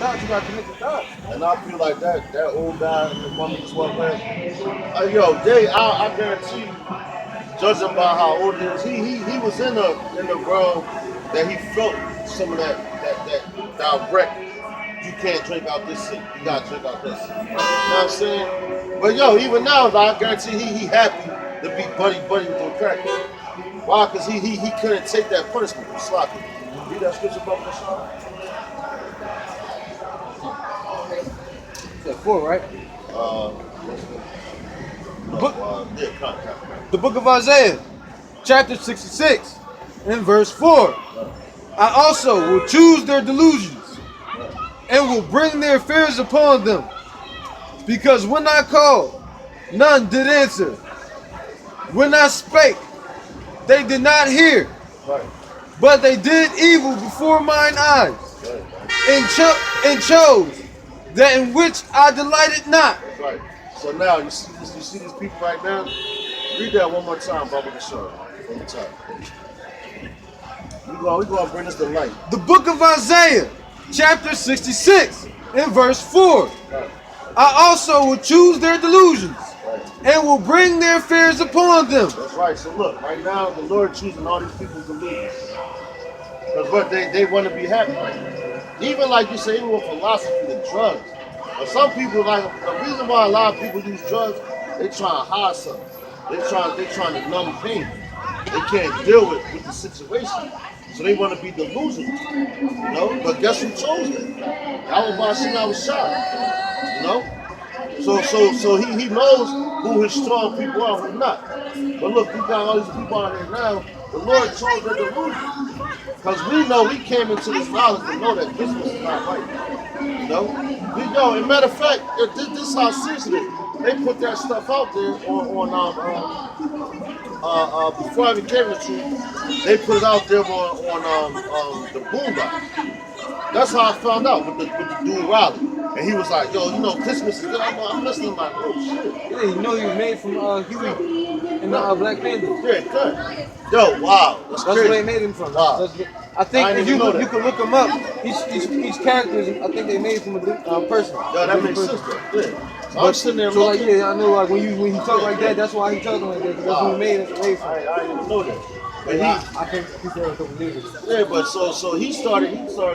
dots, you gotta connect the dots. And I feel like that old guy in the Mummy 12 man, yo, I guarantee you, judging by how old he is, he was in the world that he felt some of that direct. You can't drink out this seat. You gotta drink out this. You know what I'm saying? But yo, even now, I guarantee he happy to be buddy with the crack. Why? Because he couldn't take that punishment from sloppy. Read that scripture about Messiah. That's 4, right? What's the, no, Book, yeah, con. the book of Isaiah, chapter 66, in verse 4. I also will choose their delusions and will bring their fears upon them. Because when I called, none did answer. When I spake, they did not hear. Right. But they did evil before mine eyes, Right. and chose that in which I delighted not. That's right. So now you see these people right now. Read that one more time, Baba Kishore. One more time. We gonna bring this to light. The book of Isaiah, chapter 66, in verse 4. Right. I also will choose their delusions Right. and will bring their fears upon them. That's right. So look, right now the Lord choosing all these people to lead us. Because what they want to be happy right now. Even like you say, even with philosophy, the drugs. But some people like the reason why a lot of people use drugs, they trying to hide something. They trying to numb pain. They can't deal with the situation. So they want to be delusional. You know? But guess who chose them? Yahweh Shina was shot. You know? So he knows who his strong people are and who not. But look, we got all these people out here now. The Lord chose their delusion. Because we know we came into this knowledge to know that this was not right. You know? We know, as a matter of fact, this is how serious it is. They put that stuff out there before I even came to truth, they put it out there on the Boondocks. That's how I found out with the dude Riley. And he was like, yo, you know, Christmas is good. I'm listening like, oh shit. Yeah, you know he was made from Huey and Black Panther. Yeah, good. Yo, wow. That's That's crazy. where they made him from. Wow. I think I didn't if you even know you that. can look him up, each character, I think they made from a person. Yo, that makes person. sense though. Yeah. So I'm sitting there So like, looking. yeah, I know like when he talk like that, that's why he talking like that. 'Cause that's what he made from. I didn't even know that. But I think he said a couple years ago. yeah, but so he started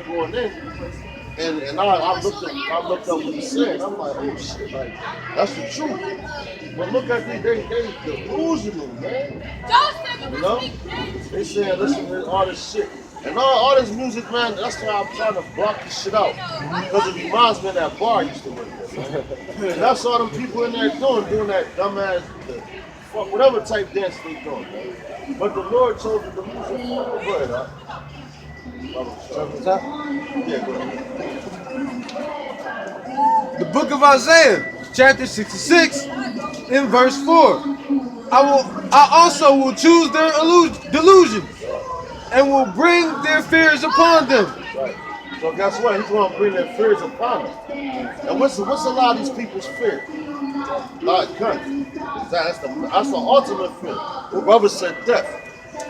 going in, and I looked up what he said. I'm like, oh shit, like that's the truth. But look at they delusional, man. You know, they saying listen to all this shit. And all this music, man, that's why I'm trying to block this shit out. Because it reminds me of that bar I used to work at. And that's all them people in there doing that dumbass, fuck, whatever type dance they doing. Man. But the Lord told them to lose it. Go ahead, huh? Yeah, go ahead. The book of Isaiah, chapter 66, in verse 4. I also will choose their delusions and will bring their fears upon them. Right. So guess what? He's going to bring their fears upon them. And what's a lot of these people's fear? Gun. That's the ultimate fear. The brother said death.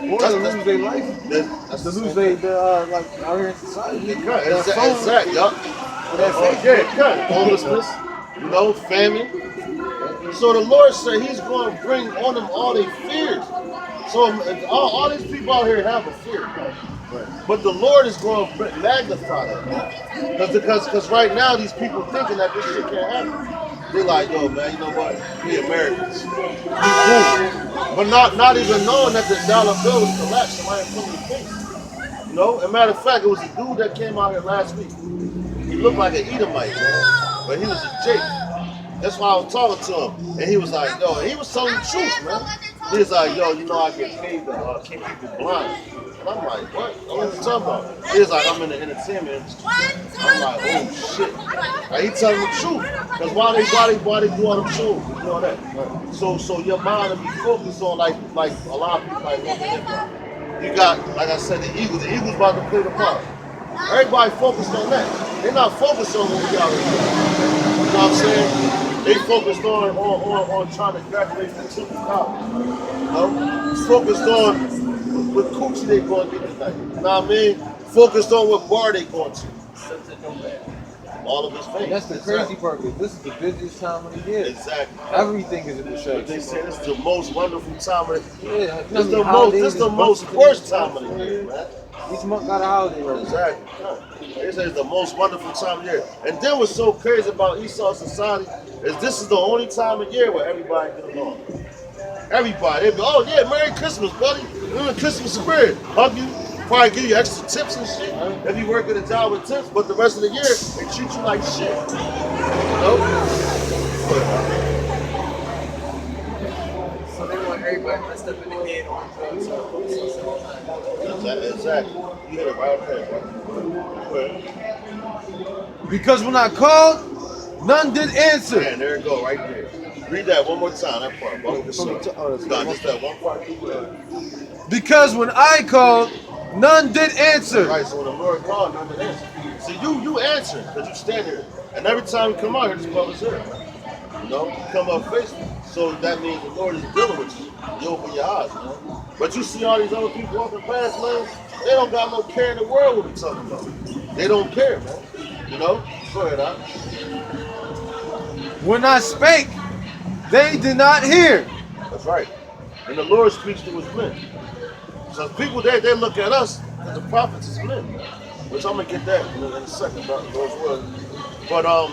Or to lose their life. That's To the lose same thing. like out here in society. Exactly, yup. Yeah, cut. Homelessness, you know, famine. So the Lord said He's going to bring on them all their fears. So all these people out here have a fear. Right. But the Lord is going to magnify that. Because right now these people thinking that this shit can't happen. They're like, yo, man, you know what? We Americans. But not even knowing that the dollar bill was collapsing right in front of the face. You know? As a matter of fact, it was a dude that came out here last week. He looked like an Edomite, man. But he was a Jake. That's why I was talking to him. And he was like, yo, he was telling the truth, man. He was like, yo, you know I get paid to keep people blind. And I'm like, what? What are you talking about? He was like, I'm in the entertainment industry. I'm like, oh shit. Like, he telling the truth. Because why they do all them shows? They do all that. So your mind will be focused on like a lot of people like you got, like I said, the Eagles. The Eagles about to play the part. Everybody focused on that. They're not focused on what we got right now. You know what I'm saying? They focused on trying to graduate from Tilton College. You know? Focused on what coochie they going to get tonight. You know what I mean? Focused on what bar they going to. All of his face. That's the crazy part, because this is the busiest time of the year. Exactly. Everything is a But distraction. they say this is the most wonderful time of the year. Yeah, This is the most worst time of the year, man. Each month got a holiday right now. Exactly. They say it's the most wonderful time of year. And then what's so crazy about Esau society is this is the only time of year where everybody get along. Everybody. They be, oh yeah, Merry Christmas, buddy. We're in the Christmas spirit. Hug you. Probably give you extra tips and shit if you work at a job with tips, but the rest of the year they treat you like shit. You know? So they want everybody messed up in the head on drugs. Exactly. You hit it right there, bro. Because when I called, none did answer. Man, there it go, right there. Read that one more time, that part. One more From the time. to- Nah, just that one part. Because when I called, none did answer. Right, so when the Lord called, none did answer. See, you answer, because you stand here. And every time you come out here, this brother's here. You know, you come up facing. So that means the Lord is dealing with you. You open your eyes, man. But you see all these other people walking past, man, they don't got no care in the world what we talking about. They don't care, man. You know? Go ahead, huh? When I spake, they did not hear. That's right. And the Lord speaks to his men. So people they look at us as the prophets is men, which I'm gonna get that in a second about those words. But our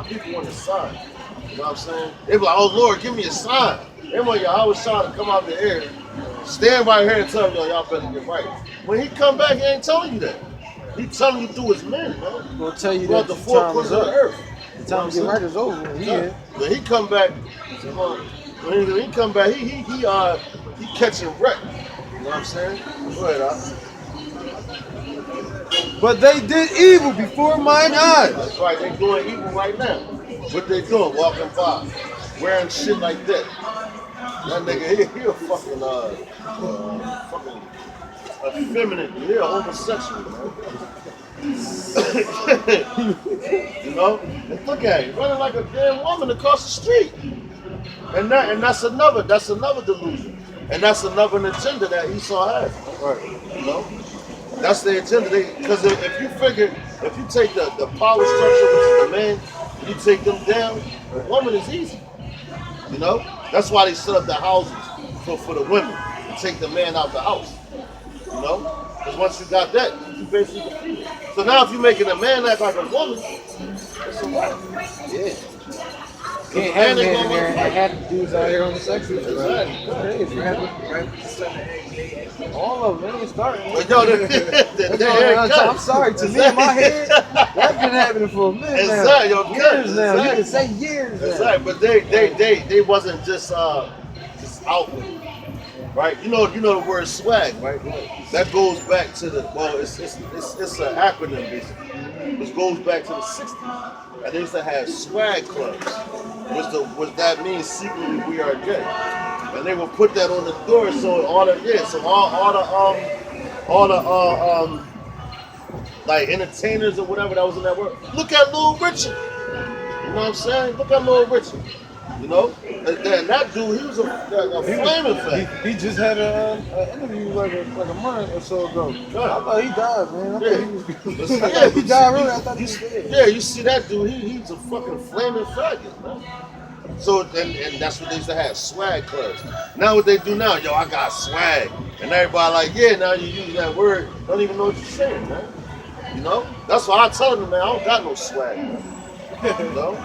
people on the sign. You know what I'm saying? They be like, oh Lord, give me a sign. They want Yahweh Shah to come out the air, stand right here and tell you, y'all better get right. When he come back, he ain't telling you that. He telling you through his men, man. He's gonna tell you Throughout that the four corners of the earth. The time to get right is over. When he Yeah. here. When he come back, when he come back, he catching wreck. You know what I'm saying? Go ahead, But they did evil before mine eyes. That's right. They doing evil right now. What they doing? Walking by, wearing shit like that. That nigga, he a fucking fucking effeminate. He a homosexual, man. You know? And look at him, running like a damn woman across the street. And that's another delusion. And that's another agenda that Esau has. Right. You know? That's the agenda. Because if you take the power structure, which is the man, and you take them down, the woman is easy. You know? That's why they set up the houses for the women to take the man out the house. You know? Because once you got that, you basically defeat it. So now if you're making a man act like a woman, it's a wrap. Yeah. Can't have a man in there and have dudes out here on the sex with you. Exactly. Crazy. All of them, they ain't starting. But yo, I'm sorry, to me in my head, that's been happening for a minute now. Exactly, yo, Years now. exactly. You can say years now. Exactly. But they wasn't just out with it. Right? You know the word swag, right? That goes back to it's an acronym basically. Which goes back to the 60s. And they used to have swag clubs, which that means secretly we are gay. And they would put that on the door so all the like entertainers or whatever that was in that word. Look at Lil Richard. You know what I'm saying? Look at Lil Richard. You know? And that dude, he was a flaming fan. He just had an interview like a month or so ago. Yeah. I thought he died, man. I thought he was Yeah, he died really. I thought he was dead. Yeah, you see that dude, he's a fucking flaming faggot, man. So, and that's what they used to have, swag clubs. Now what they do now, yo, I got swag. And everybody like, yeah, now you use that word, don't even know what you're saying, man. You know? That's why I tell them, man, I don't got no swag, man. You know?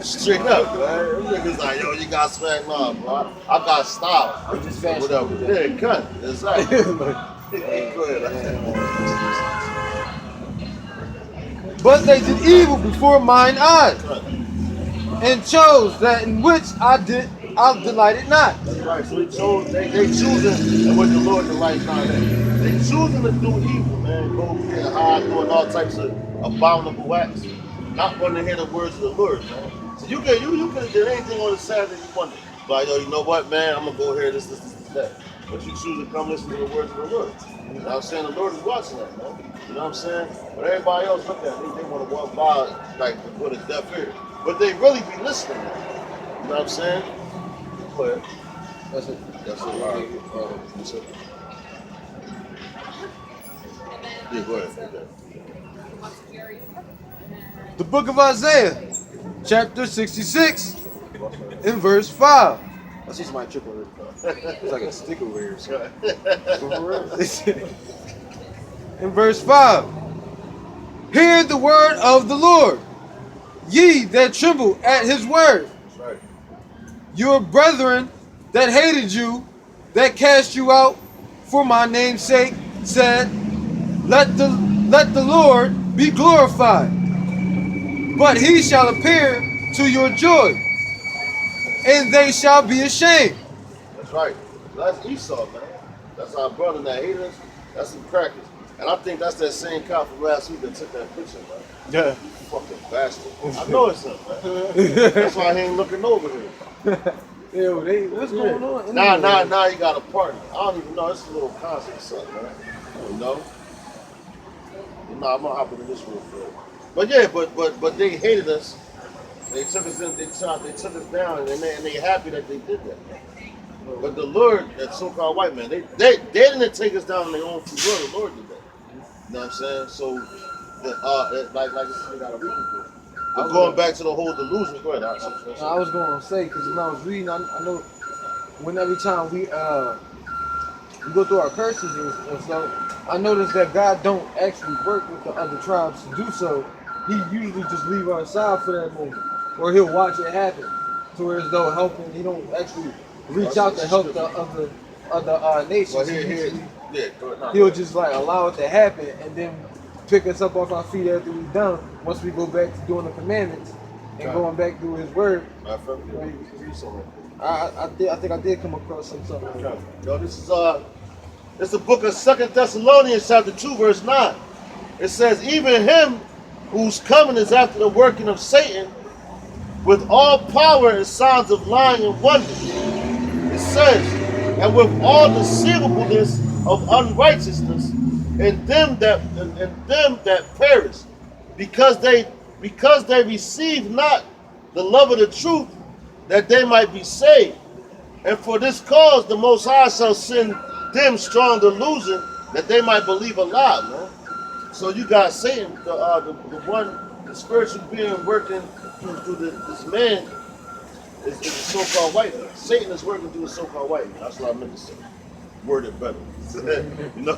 Straight up, man. Them niggas like, yo, you got swag? Nah, bro. I got style. I'm just fast. Whatever. Yeah, cut. Exactly. Go ahead. But they did evil before mine eyes, and chose that in which I delighted not. That's right. So they choosing and what the Lord delights not in. They choosing to do evil, man. Go get high, doing all types of abominable acts. Not wanting to hear the words of the Lord, man. So you could have did anything on the Saturday you wanted. Like, yo, you know what, man? I'm gonna go here, this, that. But you choose to come listen to the words of the Lord. You know what I'm saying? The Lord is watching that, man. You know what I'm saying? But everybody else look at it, they want to walk by like with a deaf ear. But they really be listening. You know what I'm saying? Go ahead. That's it. That's it. All right. That's it. Yeah, go ahead. Okay. The book of Isaiah, chapter 66, in verse 5. That's just my triple rip. It's like a sticker wear or something. In verse 5. Hear the word of the Lord, ye that tremble at his word. That's right. Your brethren that hated you, that cast you out for my name's sake, said, Let the Lord be glorified. But he shall appear to your joy, and they shall be ashamed. That's right. That's Esau, man. That's our brother that hated us. That's some crackers. And I think that's that same cop from last week that took that picture, man. Yeah. You fucking bastard. I know it's him, man. That's why he ain't looking over here. Yo, what's going on? Now you got a partner. I don't even know. It's a little concert or something, man. You know? I'm gonna hop into this real quick. But yeah, but they hated us. They took us in, they took us down, and they happy that they did that. But the Lord, that so-called white man, they didn't take us down in their own free will. The Lord did that. You know what I'm saying? So, like they got a reason for it. But going back to the whole delusion, go ahead. I was going to say, because when I was reading, I know when every time we go through our curses and stuff, I noticed that God don't actually work with the other tribes to do so. He usually just leave our side for that moment, or he'll watch it happen, to where as though helping. He don't actually reach out to help the other nations. Well, He'll just like allow it to happen, and then pick us up off our feet after we're done. Once we go back to doing the commandments and going back through His Word. I think I did come across something like that. Yo, this is the book of 2 Thessalonians chapter 2 verse 9. It says, even him whose coming is after the working of Satan with all power and signs of lying and wonders. It says, and with all deceivableness of unrighteousness in them that perish, because they receive not the love of the truth, that they might be saved. And for this cause the Most High shall send them strong delusion, that they might believe a lie, man. So you got Satan, the spiritual being working through this man is the so-called white man. Satan is working through the so-called white man. That's what I meant to say. Worded better. You know,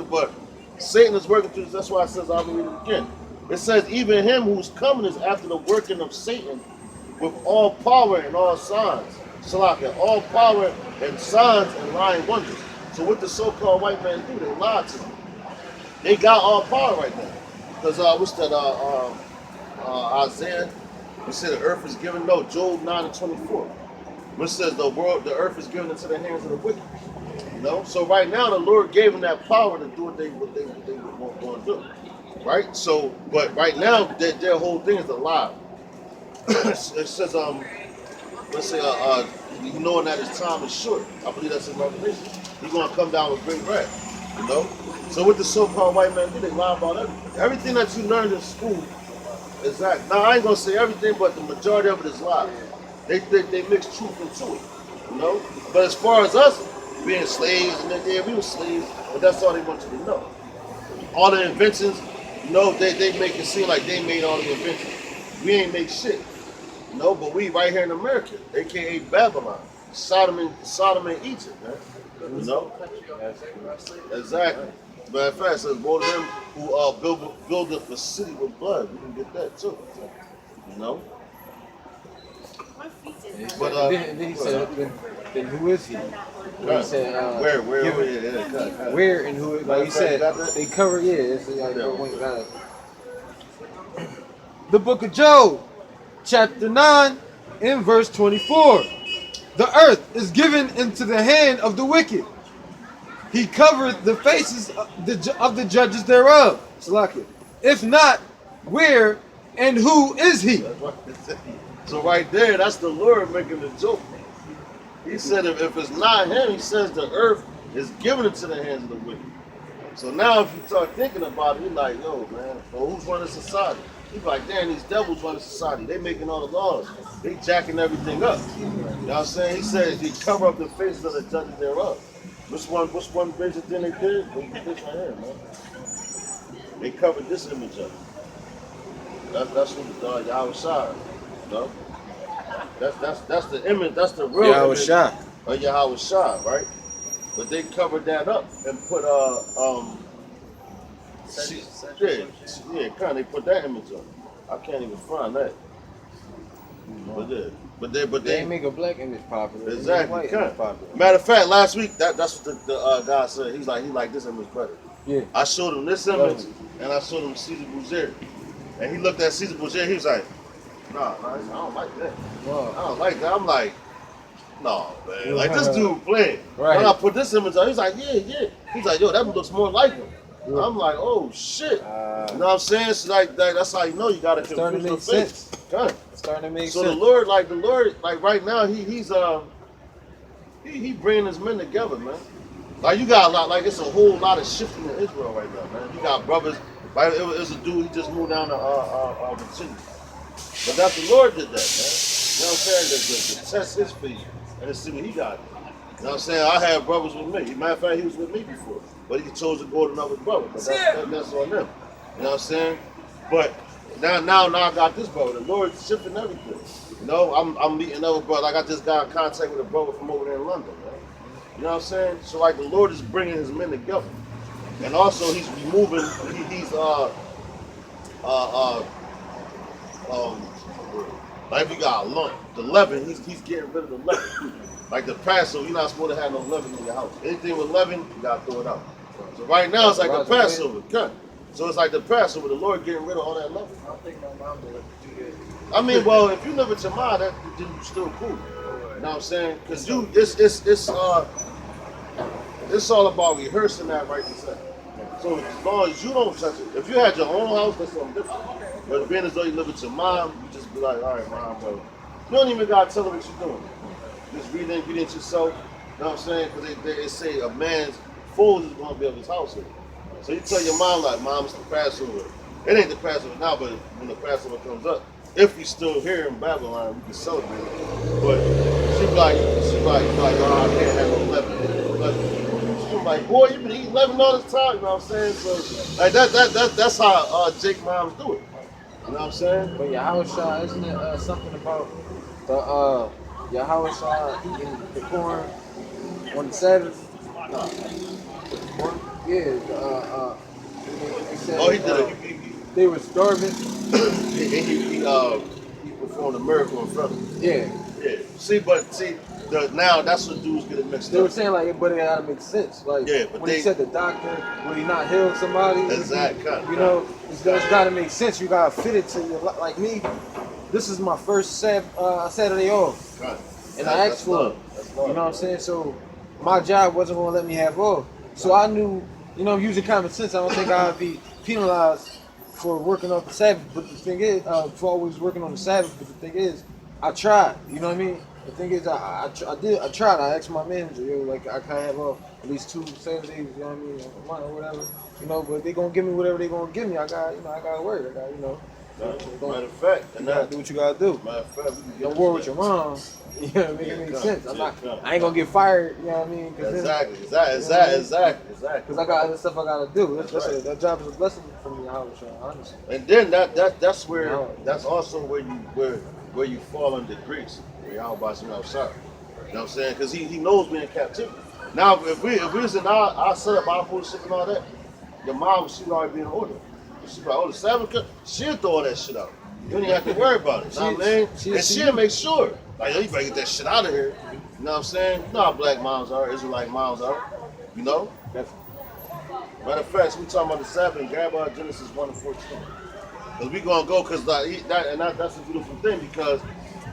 but Satan is working through this. That's why it says, I'll read it again. It says, even him whose coming is after the working of Satan with all power and all signs. Salaka, all power and signs and lying wonders. So what the so-called white man do? They lied to them. They got all power right now. Because what's that? Isaiah. We said the earth is given. No, Job 9:24. Which says the earth is given into the hands of the wicked. You know. So right now the Lord gave them that power to do what they want to do. Right. So, but right now their whole thing is a lie. It says let's say knowing that his time is short. I believe that's in Revelation. He's gonna come down with great wrath. You know? So what the so-called white man do, they lie about everything. Everything that you learned in school is that. Now I ain't gonna say everything, but the majority of it is lies. They mix truth into it. You know? But as far as us being slaves, and we were slaves, but that's all they want you to know. All the inventions, you know, they make it seem like they made all the inventions. We ain't make shit. You know, but we right here in America, aka Babylon, Sodom and Egypt, man. You know? Exactly. Matter of fact, it says, one of them who build a city with blood. We can get that too. You know? But then he said, then who is he? He said, where and who? Like he said, they cover. Yeah, it's like the book of Job, chapter 9, in verse 24. The earth is given into the hand of the wicked. He covered the faces of the judges thereof. If not, where and who is he? So right there, that's the Lord making the joke. He said if it's not him, he says the earth is given into the hands of the wicked. So now if you start thinking about it, you're like, yo, man, well, who's running society? He's like, damn, these devils running society. They making all the laws. They jacking everything up. You know what I'm saying? He says he cover up the faces of the judges thereof. What's one vision thing they did? This right here, man. they covered this image up. That's what Yahweh Shai, you know? That's the image, that's the real Yahweh image Shai. of Yahweh Shai, right? But they covered that up and put they put that image up. I can't even find that. But They they ain't make a black image popular. They made a exactly white kind. image popular. Matter of fact, last week that's what the guy said. He's like this image better. Yeah. I showed him this image and I showed him Caesar Bouzier. And he looked at Caesar Bouzier, he was like, nah, I don't like that. Wow. I don't like that. I'm like, no, man. Like this dude playing. Right. When I put this image on, he's like, yeah. He's like, yo, that looks more like him. Yeah. I'm like, oh shit. You know what I'm saying? So like that's how you know you gotta Starting confuse to your make face. sense. Kind. Starting to make So sense. the Lord, like right now, he's bringing his men together, man. Like you got a lot, like it's a whole lot of shifting in Israel right now, man. You got brothers. Like it was a dude, he just moved down to Virginia. But that the Lord did that, man. You know what I'm saying? To test his feet and to see what he got. You know what I'm saying? I had brothers with me. Matter of fact, he was with me before, but he chose to go to another brother. But that's on them. You know what I'm saying? But now I got this brother. The Lord's shifting everything. You know, I'm meeting another brother. I got this guy in contact with a brother from over there in London, man. You know what I'm saying? So like the Lord is bringing his men together, and also he's removing. Like if you got a lump, the leaven, he's getting rid of the leaven. Like the Passover, you're not supposed to have no leaven in your house. Anything with leaven, you gotta throw it out. So right now it's like the Passover. So it's like the Passover, the Lord getting rid of all that leaven. I don't think my mom would do that. I mean, well, if you live with your mom, then you still cool. You know what I'm saying? Because it's all about rehearsing that right to say. So as long as you don't touch it, if you had your own house, that's something different. But being as though you live with your mom, you just be like, all right, mom, bro. You don't even gotta tell her what you're doing. Just read the ingredients yourself. You know what I'm saying? Because they say a man's food is gonna be of his household. So you tell your mom like, mom, it's the Passover. It ain't the Passover now, but when the Passover comes up, if you're still here in Babylon, we can celebrate it. But she be like, oh, I can't have no leaven. But she be like, boy, you been eating leaven all this time. You know what I'm saying? So like that's how Jake moms do it. You know what I'm saying? But Yahweh Shai, isn't it something about the Yahweh Shai eating the corn on the Sabbath? No. Corn? Yeah. They said, Oh, he did it. They were starving. He performed a miracle in front of them. Yeah. Yeah. See, now that's what dudes get it mixed They were up. saying like, but it gotta make sense. Like Yeah, but when they- he said the doctor, would he not heal somebody? Exactly. You know, it's gotta make sense. You gotta fit it to your life. Like me, this is my first Saturday off, and I asked for it. You know what I'm saying? So my job wasn't gonna let me have off. So I knew, you know, using common sense, I don't think I'd be penalized for working on the Sabbath. But the thing is, for always working on the Sabbath. But the thing is, I tried. You know what I mean? The thing is, I tried. I asked my manager, yo, like I can't have off at least 2 Saturdays. You know what I mean? A month or whatever. You know, but they gonna give me whatever they gonna give me. I gotta work. I got, you know. Matter of fact, You gotta do what you gotta do. Matter of fact, we can get Don't war with your mom. You know, make it make sense. I ain't gonna get fired. You know what I mean? Exactly. Because I got other stuff I gotta do. That job is a blessing for me, honestly. And then that's where that's also where you fall under grace. Where y'all about some outside. You know what I'm saying? Because he knows we're in captivity. Now if we was in our setup, our bullshit and all that, your mom she'd already be in order. She'd be like, oh, the Sabbath, she'll throw all that shit out. You don't even have to worry about it. You know what I mean? And she'll make sure. Like, yo, you better get that shit out of here. You know what I'm saying? You know how black moms are, Israelite moms are. You know? Matter of fact, we talking about the Sabbath, grab our Genesis 1 and 14. Because we gonna go, because that's a beautiful thing, because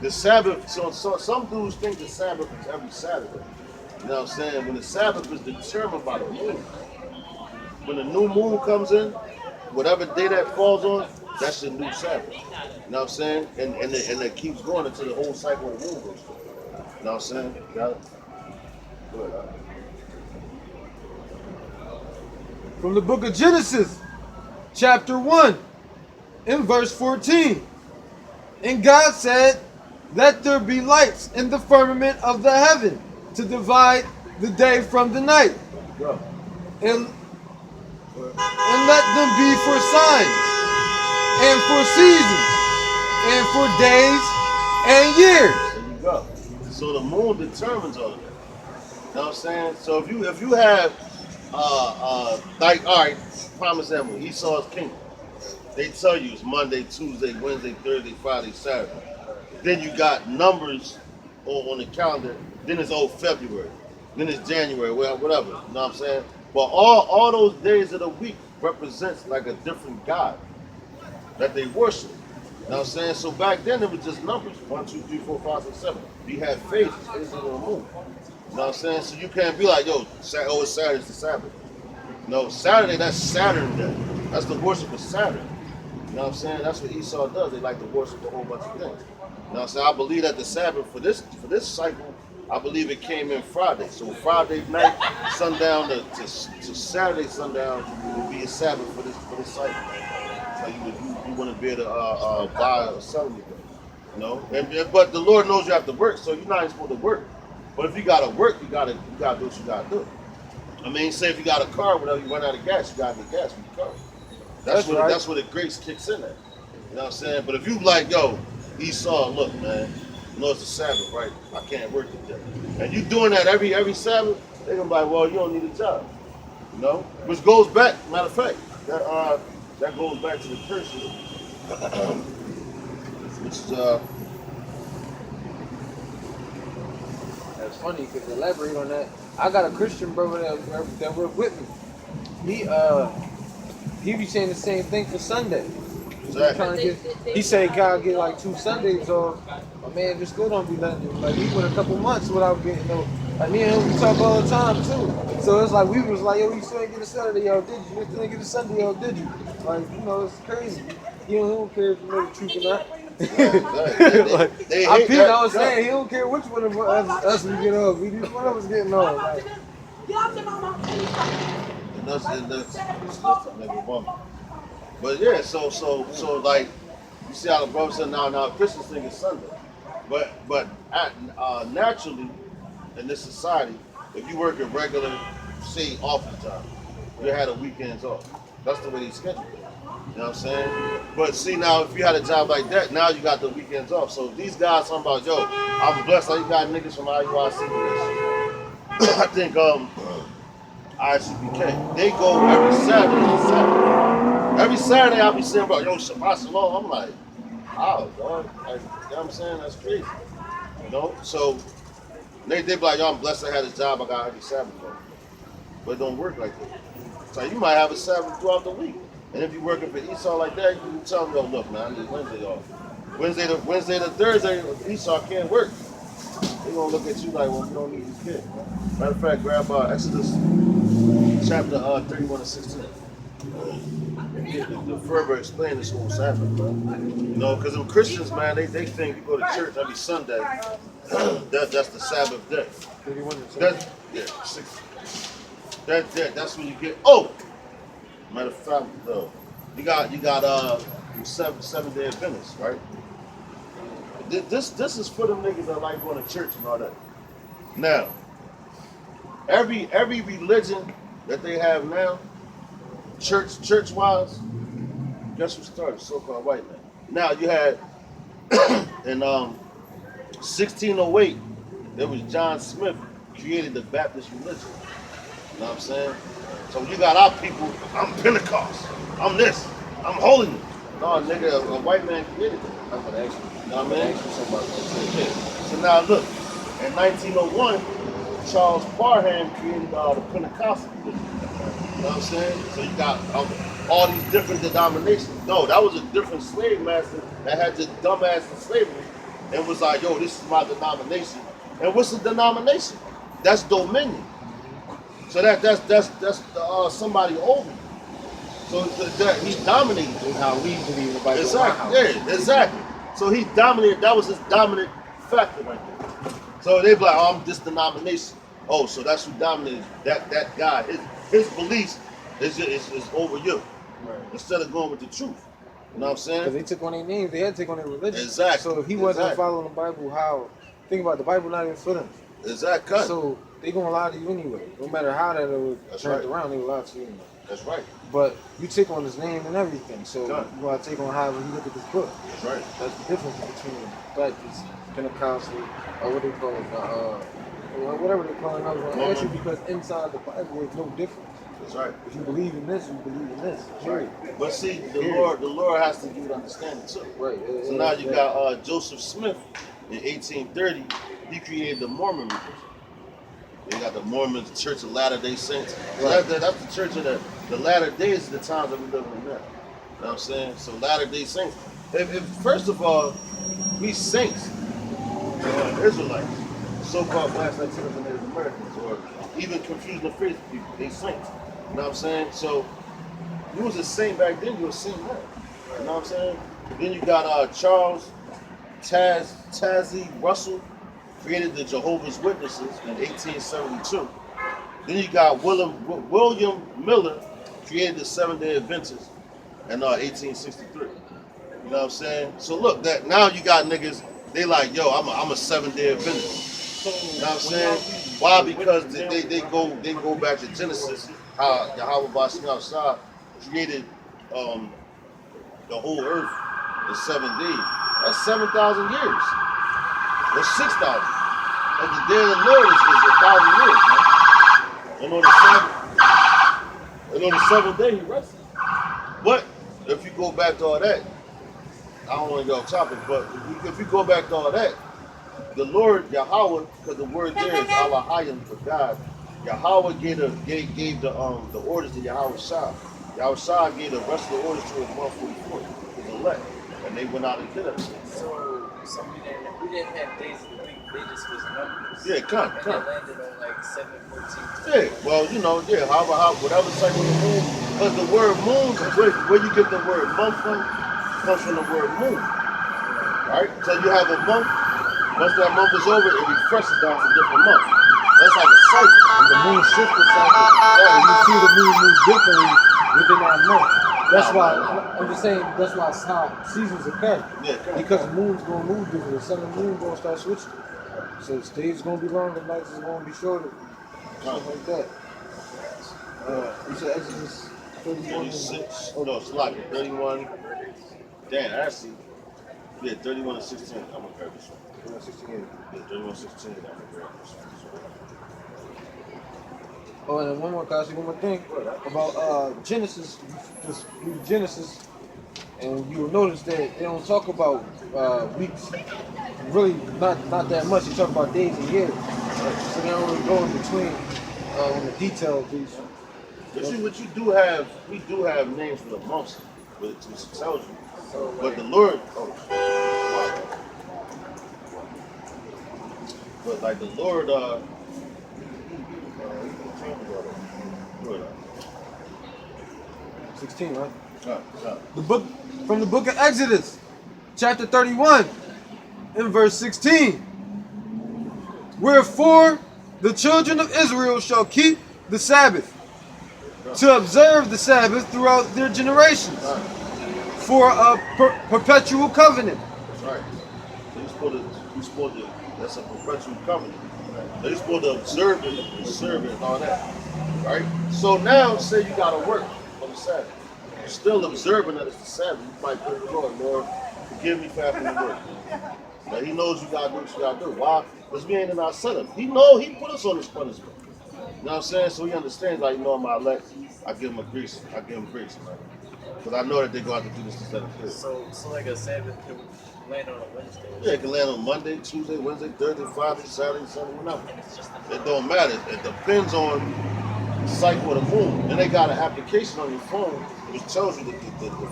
the Sabbath, so some dudes think the Sabbath is every Saturday. You know what I'm saying? When the Sabbath is determined by the moon. When the new moon comes in, whatever day that falls on, that's the new Sabbath. You know what I'm saying? And it keeps going until the whole cycle of the moon goes through. You know what I'm saying? Got it? Good, huh? From the book of Genesis, chapter 1, in verse 14. And God said, let there be lights in the firmament of the heaven to divide the day from the night. Go. And And let them be for signs, and for seasons, and for days and years. There you go. So the moon determines all of that. You know what I'm saying? So if you have like all right, prime example, Esau's kingdom. They tell you it's Monday, Tuesday, Wednesday, Thursday, Friday, Saturday. Then you got numbers on the calendar. Then it's February. Then it's January, well, whatever. You know what I'm saying? But all those days of the week represents like a different God that they worship. You know what I'm saying? So back then it was just numbers. 1, 2, 3, 4, 5, 6, 7. You had phases, phases of the moon. You know what I'm saying? So you can't be like, yo, it's Saturday, it's the Sabbath. No, Saturday, that's Saturn Day. That's the worship of Saturn. You know what I'm saying? That's what Esau does. They like to worship a whole bunch of things. You know what I'm saying? I believe that the Sabbath for this cycle, I believe it came in Friday. So Friday night, sundown to Saturday sundown would be a Sabbath for this cycle. So you wouldn't be able to buy or sell anything. You know? But the Lord knows you have to work, so you're not even supposed to work. But if you gotta work, you gotta do what you gotta do. I mean, say if you got a car, whenever you run out of gas, you gotta get gas for your car. That's where the grace kicks in at. You know what I'm saying? But if you like, yo, Esau, look, man, you know it's a Sabbath, right? I can't work today. And you doing that every Sabbath, they're gonna be like, well, you don't need a job. You know? Which goes back, matter of fact, that goes back to the curses. Which is That's funny because to elaborate on that, I got a Christian brother that worked with me. He be saying the same thing for Sunday. exactly. Trying to get, he said God get like 2 Sundays off. My man just still don't be letting him. Like he went a couple months without getting no. Like me and him, we talk all the time too. So it's like we was like, yo, you still ain't get a Saturday, yo, did you? You still ain't get a Sunday, yo, did you? Like, you know, it's crazy. He don't care if you know the truth or not. They I hate peeped, that. I was saying, he don't care which one of us we get off. We just one of us getting off. Like, And that's never woman. But yeah, so like you see how the brother said now Christians think it's Sunday. But naturally in this society, if you work a regular, say office job, you had a weekends off. That's the way they schedule it. You know what I'm saying? But see now if you had a job like that, now you got the weekends off. So these guys talking about, yo, I'm blessed, like you got niggas from IUIC. I think ICBK. They go every Saturday and Saturday. Every Saturday I'll be saying about yo Shabbat Shalom. I'm like, wow, dog. Like, you know what I'm saying? That's crazy. You know? So they be like, yo, I'm blessed I had a job, I got every Sabbath. But it don't work like that. So you might have a Sabbath throughout the week. And if you're working for Esau like that, you can tell them, yo, look, man, I need Wednesday off. Wednesday to Thursday, Esau can't work. They're gonna look at you like, well, you don't need these kids. Matter of fact, grab Exodus chapter 31 and 16. The Ferber explained this whole Sabbath, bro. You know, because them Christians, man, they think you go to church every Sunday. That's the Sabbath day. 31 That's yeah, 6. That's when you get. Oh, matter of fact, though, you got 7-day Adventists, right? This is for them niggas that like going to church and all that. Now, every religion that they have now, church wise, guess who started? So-called white man. Now you had in 1608, there was John Smith created the Baptist religion. You know what I'm saying? So you got our people, I'm Pentecost, I'm this, I'm holiness. No, nigga, a white man created it. I'm gonna ask you. You know what I mean? So now look, in 1901, Charles Parham created the Pentecostal religion. You know what I'm saying? So you got all these different denominations. No, that was a different slave master that had this dumbass in slavery and was like, yo, this is my denomination. And what's the denomination? That's dominion. So that's somebody over you. So that he dominated. Is how we believe about Exactly. Yeah, exactly. So he dominated. That was his dominant factor right there. So they be like, oh, I'm this denomination. Oh, so that's who dominated. That guy. His beliefs is over you. Right. Instead of going with the truth. You know what I'm saying? Because they took on their names, they had to take on their religion. Exactly. So if he wasn't following the Bible, how? Think about it, the Bible not even for them. Exactly. So they gonna lie to you anyway. No matter how that was That's turned right. around, they will lie to you anyway. That's right. But you take on his name and everything. So Right. you gotta take on however you look at this book. That's right. That's the difference between Baptist, Pentecostal, or what they call it, whatever they call it. I was gonna ask you because inside the Bible there's no difference. That's right. If you believe in this, you believe in this. Period. But see, the Period. Lord has to give you understanding too. Right. So now you got Joseph Smith in 1830. He created the Mormon religion. They got the Mormons, the Church of Latter-day Saints. So Right. that's the church of the latter days of the times that we live in now. You know what I'm saying? So Latter-day Saints. If first of all, we saints, Israelites, so-called Black Latinos and Native Americans, or even confusing the faith people, they saints. You know what I'm saying? So you was a saint back then, you were a saint now. You know what I'm saying? Then you got Charles Tazzy Russell, created the Jehovah's Witnesses in 1872. Then you got William Miller, created the Seventh-day Adventists in 1863. You know what I'm saying? So look, that now you got niggas, they like, yo, I'm a Seventh-day Adventist. You know what I'm saying? Why? Because they go back to Genesis, how Yahweh Bashim outside created the whole earth in 7 days. That's 7,000 years. That's 6,000. And the day of the Lord is 1,000 years, man. And on the seventh day he rested. But if you go back to all that, I don't want to go off topic, but if you go back to all that, the Lord Yahweh, because the word there is Elohim for God. Yahweh gave the orders to Yahweh Shah. Yahweh Shah gave the rest of the orders to his 144, his elect, and they went out and did it. So we didn't have days of the week. They just was numbers. Yeah, come. They landed on like 7, 14. Yeah, well, how whatever type of moon, because the word moon, where you get the word month from, comes from the word moon. Right? So you have a month, once that month is over, it refreshes down to different months. That's like a cycle. And the moon shifts the cycle. And you see the moon moves differently within that month. That's why I'm just saying. That's why how seasons occur. Yeah, Because the moon's gonna move differently. The sun and moon gonna start switching. So the days gonna be longer, nights is gonna be shorter. Stuff like that. You said Exodus 31. 36. Oh no, it's like 31. Damn, actually, yeah, 31 and 16. I'm gonna grab this one. 16. Yeah, 31 16. I'm gonna grab this one. Oh, and then one more thing about Genesis. Just read Genesis, and you will notice that they don't talk about weeks. Really, not that much. They talk about days and years. So they don't really go in between on the detail of these. But see, what you do have, we do have names for the months, which tells you. But the Lord, but like the Lord, 16, right? uh, The book from the book of Exodus, chapter 31, in verse 16. Wherefore the children of Israel shall keep the Sabbath, to observe the Sabbath throughout their generations, for a perpetual covenant. that's right. So you're supposed to, that's a perpetual covenant. So you're supposed to observe it, serve it, and all that. Right? So now, say you got to work on the Sabbath. You're still observing that it's the Sabbath. You might pray to the Lord, forgive me for having to work. Now, he knows you got to do what you got to do. Why? Because we ain't in our setup. He put us on this punishment. You know what I'm saying? So he understands, like, my elect, I give him grace. I give him grace, man. Because I know that they're going to have to do this instead of this. So like a Sabbath can land on a Wednesday. Yeah, it can land on Monday, Tuesday, Wednesday, Thursday, Friday, Saturday, Sunday, whenever. And it's just It don't matter. It depends on the cycle of the moon. And they got an application on your phone which tells you the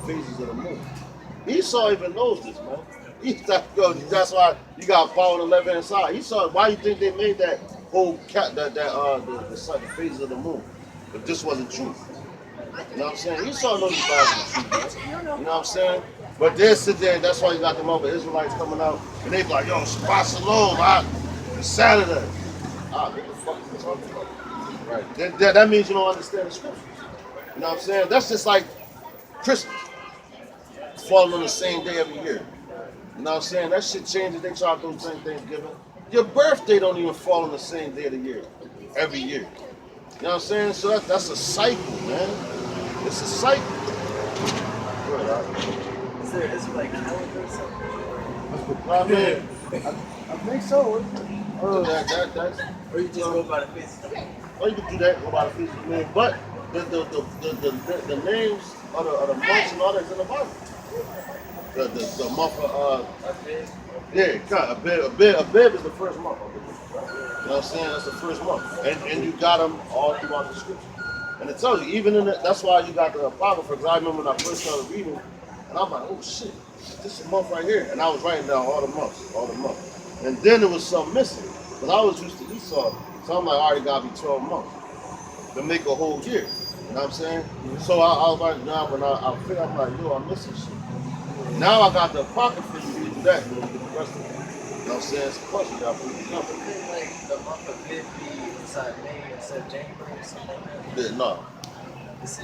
phases of the moon. Esau even knows this, man. That's why you got power on the left hand side. Esau, why you think they made that whole the phases of the moon? If this wasn't true. You know what I'm saying? Esau knows the Bible is true, man. You know what I'm saying? But they sit there, and that's why you got them other Israelites coming out, and they be like, yo, Shabbat Shalom, it's Saturday. What the fuck are you talking about? Right. That means you don't understand the scripture. You know what I'm saying? That's just like Christmas. Falling on the same day every year. You know what I'm saying? That shit changes. They try to do the same Thanksgiving. Your birthday don't even fall on the same day of the year. Every year. You know what I'm saying? So that's a cycle, man. It's a cycle. Good, Is it like calendar or something? I mean, I think so. that's Or you just go by the face? or you can do that, go by the physical name. But the names of the months and all that's in the Bible. The month of Abib is the first month. You know what I'm saying? That's the first month, and you got them all throughout the scripture. And it tells you, even in the, that's why you got the Apocrypha. Because I remember when I first started reading, and I'm like, oh shit, this is a month right here. And I was writing down all the months. And then there was some missing. Because I was used to Esau. So I'm like, all right, it got to be 12 months to make a whole year. You know what I'm saying? So I was like, now when I figured, I'm like, yo, I'm missing shit. Now I got the Apocrypha, you can do that, and get the rest of it. You know what I'm saying? It's a question, you got to put it together. Couldn't like the month of February inside May instead of January or something like that? Yeah, no. It's